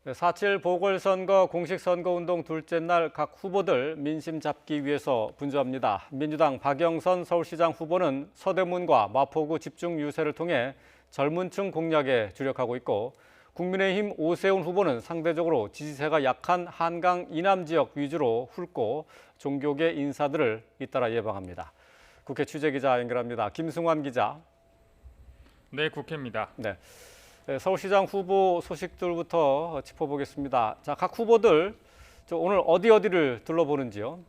4.7 보궐선거 공식선거운동 둘째 날 각 후보들 민심 잡기 위해서 분주합니다. 민주당 박영선 서울시장 후보는 서대문과 마포구 집중 유세를 통해 젊은 층 공략에 주력하고 있고, 국민의힘 오세훈 후보는 상대적으로 지지세가 약한 한강 이남 지역 위주로 훑고 종교계 인사들을 잇따라 예방합니다. 국회 취재기자 연결합니다. 김승환 기자. 네, 국회입니다. 네. 서울시장 후보 소식들부터 짚어보겠습니다. 자, 각 후보들 오늘 어디를 둘러보는지요?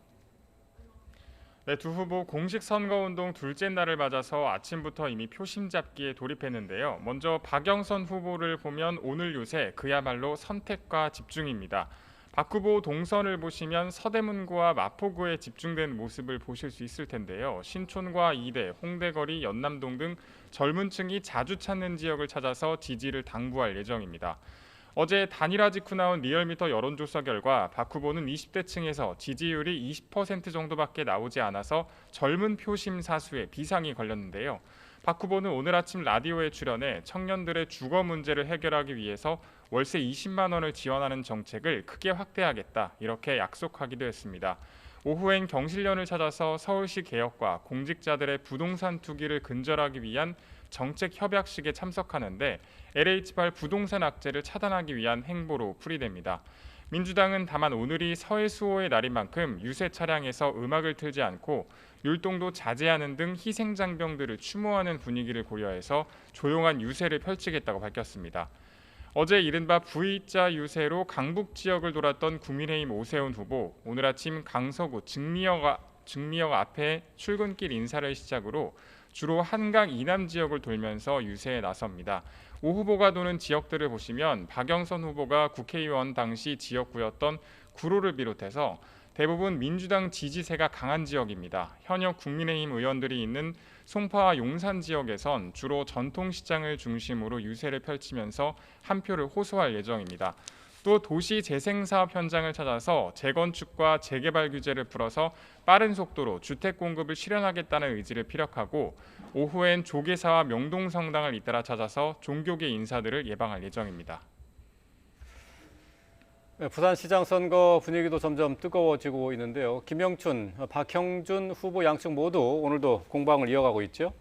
네, 두 후보 공식 선거운동 둘째 날을 맞아서 아침부터 이미 표심 잡기에 돌입했는데요. 먼저 박영선 후보를 보면 오늘 요새 그야말로 선택과 집중입니다. 박 후보 동선을 보시면 서대문구와 마포구에 집중된 모습을 보실 수 있을 텐데요. 신촌과 이대, 홍대거리, 연남동 등 젊은 층이 자주 찾는 지역을 찾아서 지지를 당부할 예정입니다. 어제 단일화 직후 나온 리얼미터 여론조사 결과 박 후보는 20대 층에서 지지율이 20% 정도밖에 나오지 않아서 젊은 표심 사수에 비상이 걸렸는데요. 박 후보는 오늘 아침 라디오에 출연해 청년들의 주거 문제를 해결하기 위해서 월세 20만 원을 지원하는 정책을 크게 확대하겠다, 이렇게 약속하기도 했습니다. 오후엔 경실련을 찾아서 서울시 개혁과 공직자들의 부동산 투기를 근절하기 위한 정책 협약식에 참석하는데 LH발 부동산 악재를 차단하기 위한 행보로 풀이됩니다. 민주당은 다만 오늘이 설 수호의 날인 만큼 유세 차량에서 음악을 틀지 않고 율동도 자제하는 등 희생장병들을 추모하는 분위기를 고려해서 조용한 유세를 펼치겠다고 밝혔습니다. 어제 이른바 V자 유세로 강북 지역을 돌았던 국민의힘 오세훈 후보, 오늘 아침 강서구 증미역 앞에 출근길 인사를 시작으로 주로 한강 이남 지역을 돌면서 유세에 나섭니다. 오 후보가 도는 지역들을 보시면 박영선 후보가 국회의원 당시 지역구였던 구로를 비롯해서 대부분 민주당 지지세가 강한 지역입니다. 현역 국민의힘 의원들이 있는 송파와 용산 지역에선 주로 전통시장을 중심으로 유세를 펼치면서 한 표를 호소할 예정입니다. 또 도시 재생사업 현장을 찾아서 재건축과 재개발 규제를 풀어서 빠른 속도로 주택 공급을 실현하겠다는 의지를 피력하고, 오후엔 조계사와 명동성당을 잇따라 찾아서 종교계 인사들을 예방할 예정입니다. 부산시장 선거 분위기도 점점 뜨거워지고 있는데요. 김영춘, 박형준 후보 양측 모두 오늘도 공방을 이어가고 있죠?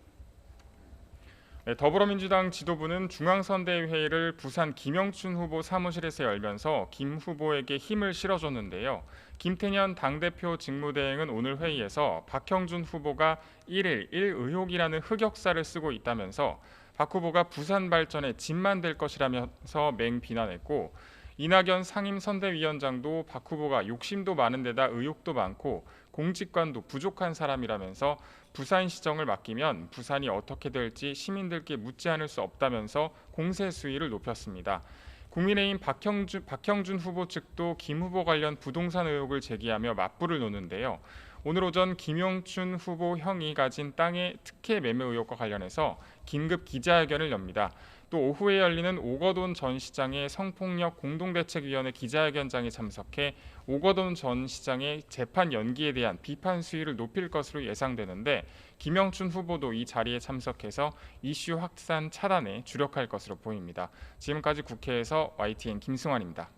네, 더불어민주당 지도부는 중앙선대위회의를 부산 김영춘 후보 사무실에서 열면서 김 후보에게 힘을 실어줬는데요. 김태년 당대표 직무대행은 오늘 회의에서 박형준 후보가 1일 1의혹이라는 흑역사를 쓰고 있다면서 박 후보가 부산 발전에 짐만 될 것이라면서 맹비난했고, 이낙연 상임선대위원장도 박 후보가 욕심도 많은 데다 의욕도 많고 공직관도 부족한 사람이라면서 부산시정을 맡기면 부산이 어떻게 될지 시민들께 묻지 않을 수 없다면서 공세 수위를 높였습니다. 국민의힘 박형준 후보 측도 김 후보 관련 부동산 의혹을 제기하며 맞불을 놓는데요. 오늘 오전 김영춘 후보 형이 가진 땅의 특혜 매매 의혹과 관련해서 긴급 기자회견을 엽니다. 또 오후에 열리는 오거돈 전 시장의 성폭력 공동대책위원회 기자회견장에 참석해 오거돈 전 시장의 재판 연기에 대한 비판 수위를 높일 것으로 예상되는데, 김영춘 후보도 이 자리에 참석해서 이슈 확산 차단에 주력할 것으로 보입니다. 지금까지 국회에서 YTN 김승환입니다.